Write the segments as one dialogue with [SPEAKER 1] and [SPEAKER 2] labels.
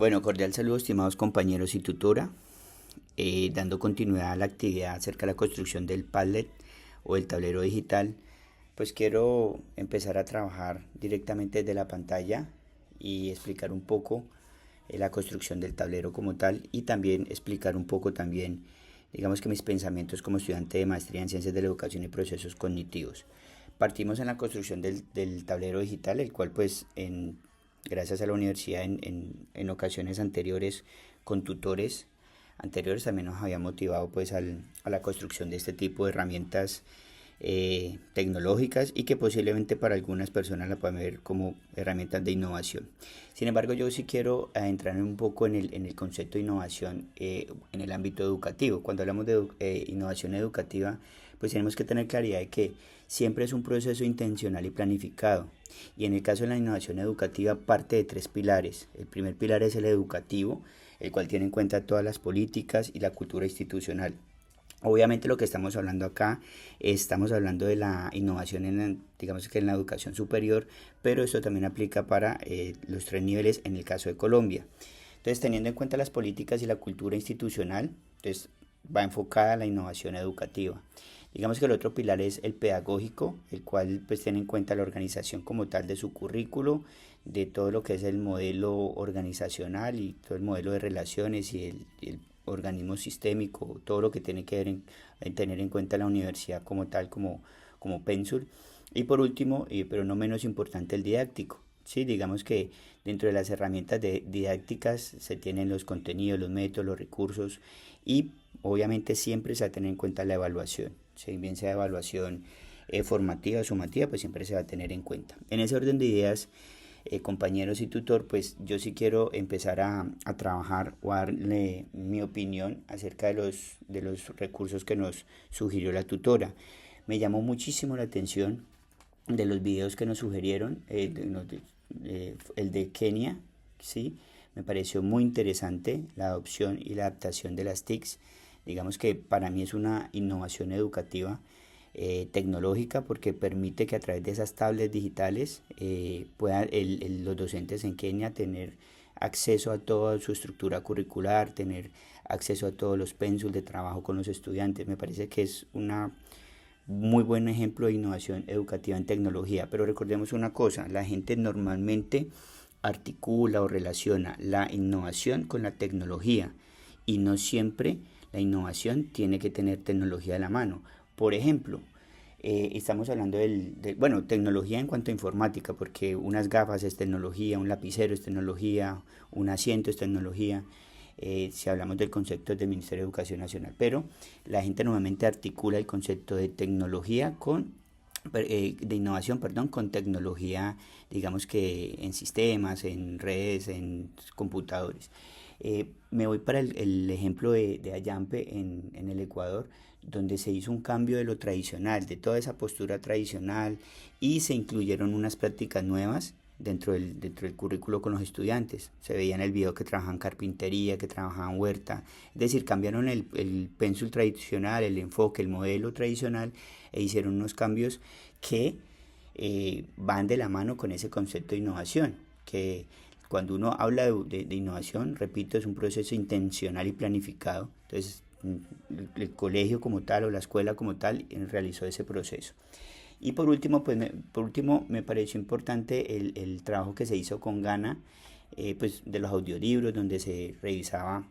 [SPEAKER 1] Bueno, cordial saludo, estimados compañeros y tutora. Dando continuidad a la actividad acerca de la construcción del Padlet o el tablero digital, pues quiero empezar a trabajar directamente desde la pantalla y explicar un poco la construcción del tablero como tal y también explicar un poco también, digamos que mis pensamientos como estudiante de maestría en Ciencias de la Educación y Procesos Cognitivos. Partimos en la construcción del tablero digital, el cual pues gracias a la universidad en ocasiones anteriores con tutores anteriores también nos había motivado pues a la construcción de este tipo de herramientas tecnológicas y que posiblemente para algunas personas la puedan ver como herramientas de innovación. Sin embargo, yo sí quiero entrar un poco en el concepto de innovación en el ámbito educativo. Cuando hablamos de innovación educativa, pues tenemos que tener claridad de que siempre es un proceso intencional y planificado. Y en el caso de la innovación educativa parte de tres pilares. El primer pilar es el educativo, el cual tiene en cuenta todas las políticas y la cultura institucional. Obviamente lo que estamos hablando acá, estamos hablando de la innovación digamos que en la educación superior, pero esto también aplica para los tres niveles en el caso de Colombia. Entonces, teniendo en cuenta las políticas y la cultura institucional, entonces va enfocada a la innovación educativa. Digamos que el otro pilar es el pedagógico, el cual pues tiene en cuenta la organización como tal de su currículo, de todo lo que es el modelo organizacional y todo el modelo de relaciones y el organismo sistémico, todo lo que tiene que ver en tener en cuenta la universidad como tal, como Pensul. Y por último, pero no menos importante, el didáctico. Sí, digamos que dentro de las herramientas didácticas se tienen los contenidos, los métodos, los recursos y obviamente siempre se va a tener en cuenta la evaluación. Si bien sea evaluación formativa o sumativa, pues siempre se va a tener en cuenta. En ese orden de ideas, compañeros y tutor, pues yo sí quiero empezar a trabajar o a darle mi opinión acerca de los recursos que nos sugirió la tutora. Me llamó muchísimo la atención de los videos que nos sugirieron, el de Kenia, ¿sí? Me pareció muy interesante la adopción y la adaptación de las TICs. Digamos que para mí es una innovación educativa tecnológica porque permite que a través de esas tablets digitales puedan los docentes en Kenia tener acceso a toda su estructura curricular, tener acceso a todos los pénsulos de trabajo con los estudiantes. Me parece que es una muy buen ejemplo de innovación educativa en tecnología, pero recordemos una cosa, la gente normalmente articula o relaciona la innovación con la tecnología y no siempre la innovación tiene que tener tecnología a la mano. Por ejemplo, estamos hablando bueno, tecnología en cuanto a informática, porque unas gafas es tecnología, un lapicero es tecnología, un asiento es tecnología, si hablamos del concepto del Ministerio de Educación Nacional, pero la gente normalmente articula el concepto de tecnología de innovación, perdón, con tecnología, digamos que en sistemas, en redes, en computadores. Me voy para el ejemplo de Ayampe en el Ecuador, donde se hizo un cambio de lo tradicional, de toda esa postura tradicional y se incluyeron unas prácticas nuevas dentro del currículo con los estudiantes. Se veía en el video que trabajaban carpintería, que trabajaban huerta, es decir, cambiaron el pénsul tradicional, el enfoque, el modelo tradicional e hicieron unos cambios que van de la mano con ese concepto de innovación, que cuando uno habla de innovación, repito, es un proceso intencional y planificado. Entonces, el colegio como tal o la escuela como tal realizó ese proceso. Y por último, me pareció importante el trabajo que se hizo con Gana, pues de los audiolibros, donde se revisaba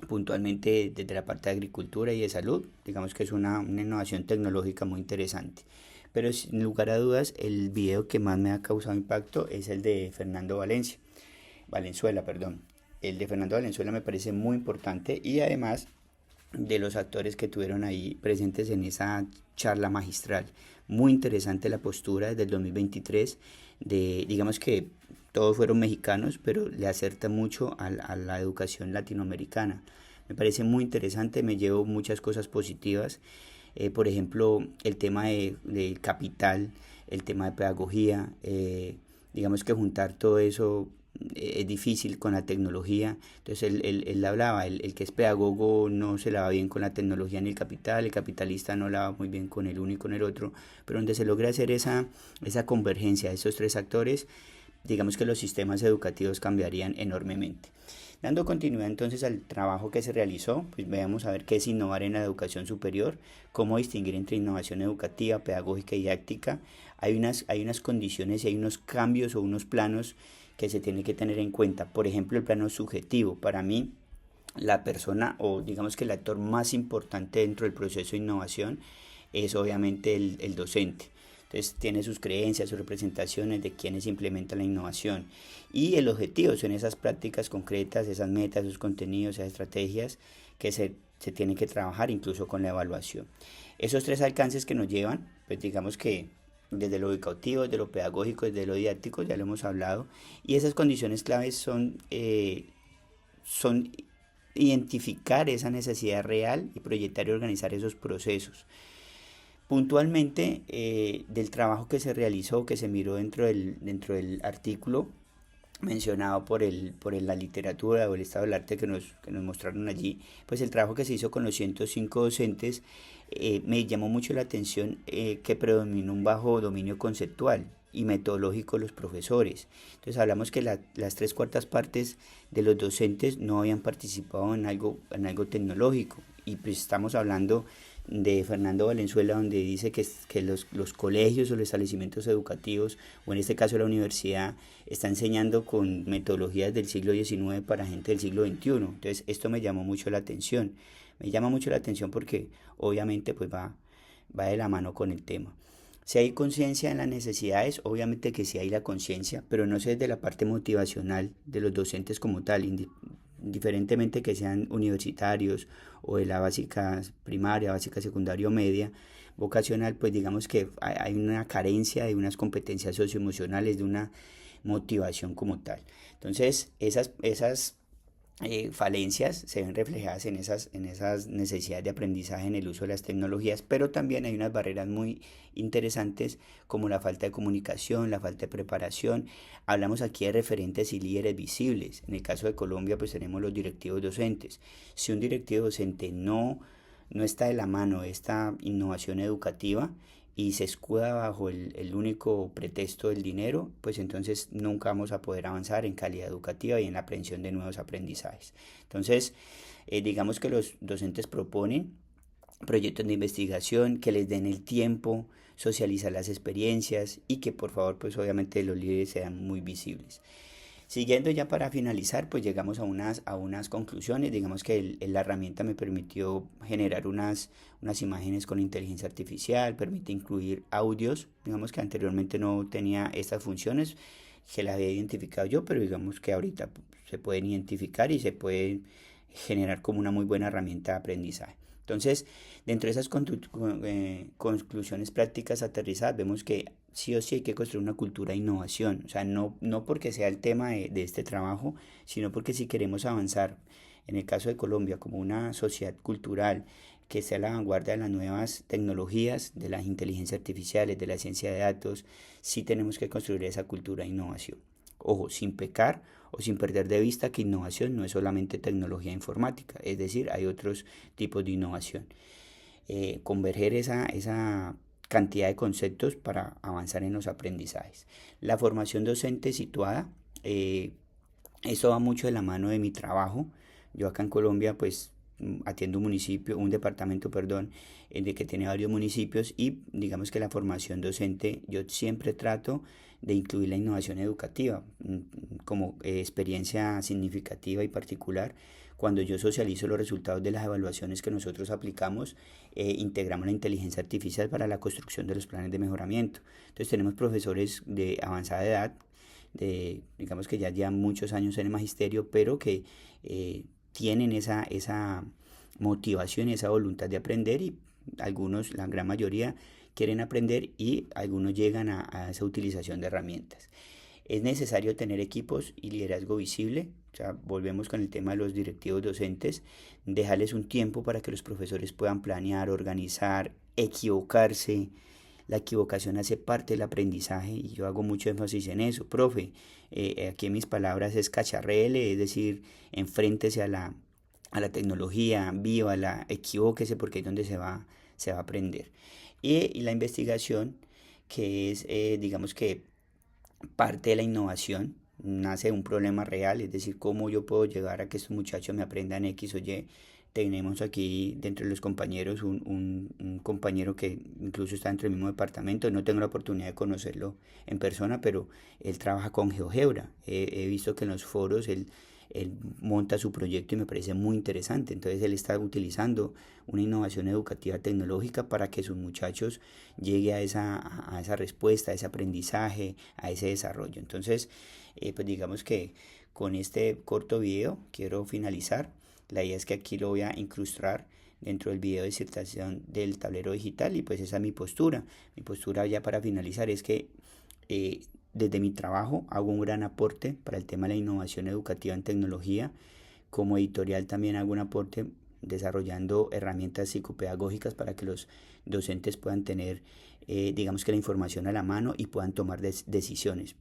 [SPEAKER 1] puntualmente desde la parte de agricultura y de salud. Digamos que es una innovación tecnológica muy interesante. Pero sin lugar a dudas, el video que más me ha causado impacto es el de Fernando Valenzuela, perdón. El de Fernando Valenzuela me parece muy importante y además de los actores que tuvieron ahí presentes en esa charla magistral. Muy interesante la postura desde el 2023 digamos que todos fueron mexicanos, pero le acerta mucho a la educación latinoamericana. Me parece muy interesante, me llevo muchas cosas positivas. Por ejemplo, el tema de capital, el tema de pedagogía, digamos que juntar todo eso es difícil con la tecnología. Entonces él hablaba, el que es pedagogo no se la va bien con la tecnología ni el capitalista no la va muy bien con el uno y con el otro, pero donde se logra hacer esa convergencia de esos tres actores, digamos que los sistemas educativos cambiarían enormemente. Dando continuidad entonces al trabajo que se realizó, pues veamos a ver qué es innovar en la educación superior, cómo distinguir entre innovación educativa, pedagógica y didáctica. Hay unas condiciones y hay unos cambios o unos planos que se tiene que tener en cuenta. Por ejemplo, el plano subjetivo. Para mí, la persona o digamos que el actor más importante dentro del proceso de innovación es obviamente el docente. Entonces tiene sus creencias, sus representaciones de quienes implementan la innovación. Y el objetivo son esas prácticas concretas, esas metas, esos contenidos, esas estrategias que se tienen que trabajar incluso con la evaluación. Esos tres alcances que nos llevan, pues digamos que desde lo educativo, desde lo pedagógico, desde lo didáctico, ya lo hemos hablado, y esas condiciones claves son identificar esa necesidad real y proyectar y organizar esos procesos. Puntualmente, del trabajo que se realizó, que se miró dentro del artículo mencionado por la literatura o el estado del arte que nos mostraron allí, pues el trabajo que se hizo con los 105 docentes me llamó mucho la atención que predominó un bajo dominio conceptual y metodológico de los profesores. Entonces hablamos que las tres cuartas partes de los docentes no habían participado en algo tecnológico, y pues estamos hablando de Fernando Valenzuela, donde dice que los colegios o los establecimientos educativos, o en este caso la universidad, está enseñando con metodologías del siglo XIX para gente del siglo XXI. Entonces esto me llamó mucho la atención. Me llama mucho la atención porque obviamente pues va de la mano con el tema. Si hay conciencia en las necesidades, obviamente que sí hay la conciencia, pero no sé desde la parte motivacional de los docentes como tal, indiferentemente que sean universitarios o de la básica primaria, básica secundaria o media, vocacional, pues digamos que hay una carencia de unas competencias socioemocionales, de una motivación como tal. Entonces, esas falencias se ven reflejadas en esas necesidades de aprendizaje en el uso de las tecnologías, pero también hay unas barreras muy interesantes como la falta de comunicación, la falta de preparación. Hablamos aquí de referentes y líderes visibles. En el caso de Colombia pues tenemos los directivos docentes. Si un directivo docente no está de la mano de esta innovación educativa y se escuda bajo el único pretexto del dinero, pues entonces nunca vamos a poder avanzar en calidad educativa y en la aprehensión de nuevos aprendizajes. Entonces, digamos que los docentes proponen proyectos de investigación que les den el tiempo, socializar las experiencias y que por favor pues obviamente los líderes sean muy visibles. Siguiendo ya para finalizar, pues llegamos a unas conclusiones. Digamos que la herramienta me permitió generar unas imágenes con inteligencia artificial, permite incluir audios, digamos que anteriormente no tenía estas funciones, que las había identificado yo, pero digamos que ahorita se pueden identificar y se pueden generar como una muy buena herramienta de aprendizaje. Entonces, dentro de esas conclusiones prácticas aterrizadas, vemos que sí o sí hay que construir una cultura de innovación. O sea, no porque sea el tema de este trabajo, sino porque si queremos avanzar, en el caso de Colombia, como una sociedad cultural que esté a la vanguardia de las nuevas tecnologías, de las inteligencias artificiales, de la ciencia de datos, sí tenemos que construir esa cultura de innovación. Ojo, sin pecar o sin perder de vista que innovación no es solamente tecnología informática, es decir, hay otros tipos de innovación. Converger esa cantidad de conceptos para avanzar en los aprendizajes. La formación docente situada, eso va mucho de la mano de mi trabajo. Yo acá en Colombia pues atiendo un departamento, perdón, de que tiene varios municipios, y digamos que la formación docente yo siempre trato de incluir la innovación educativa como experiencia significativa y particular. Cuando yo socializo los resultados de las evaluaciones que nosotros aplicamos, integramos la inteligencia artificial para la construcción de los planes de mejoramiento. Entonces tenemos profesores de avanzada edad, digamos que ya llevan muchos años en el magisterio, pero que tienen esa motivación y esa voluntad de aprender, y algunos, la gran mayoría, quieren aprender y algunos llegan a esa utilización de herramientas. Es necesario tener equipos y liderazgo visible. O sea, volvemos con el tema de los directivos docentes, dejarles un tiempo para que los profesores puedan planear, organizar, equivocarse. La equivocación hace parte del aprendizaje y yo hago mucho énfasis en eso. Profe, aquí en mis palabras es cacharrele, es decir, enfréntese a la tecnología, vívala, equivóquese porque es donde se va a aprender. Y la investigación, que es, digamos que parte de la innovación nace de un problema real, es decir, cómo yo puedo llegar a que estos muchachos me aprendan X o Y. Tenemos aquí dentro de los compañeros un compañero que incluso está dentro del mismo departamento. No tengo la oportunidad de conocerlo en persona, pero él trabaja con GeoGebra. He visto que en los foros él monta su proyecto y me parece muy interesante. Entonces él está utilizando una innovación educativa tecnológica para que sus muchachos lleguen a esa respuesta, a ese aprendizaje, a ese desarrollo. Entonces, pues digamos que con este corto video quiero finalizar. La idea es que aquí lo voy a incrustar dentro del video de disertación del tablero digital y pues esa es mi postura. Mi postura ya para finalizar es que desde mi trabajo hago un gran aporte para el tema de la innovación educativa en tecnología. Como editorial también hago un aporte desarrollando herramientas psicopedagógicas para que los docentes puedan tener, digamos que la información a la mano y puedan tomar decisiones.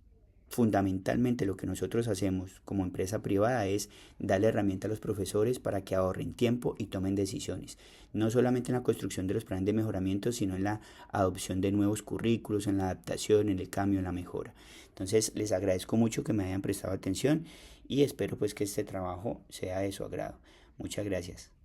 [SPEAKER 1] Fundamentalmente lo que nosotros hacemos como empresa privada es darle herramientas a los profesores para que ahorren tiempo y tomen decisiones, no solamente en la construcción de los planes de mejoramiento, sino en la adopción de nuevos currículos, en la adaptación, en el cambio, en la mejora. Entonces les agradezco mucho que me hayan prestado atención y espero pues que este trabajo sea de su agrado. Muchas gracias.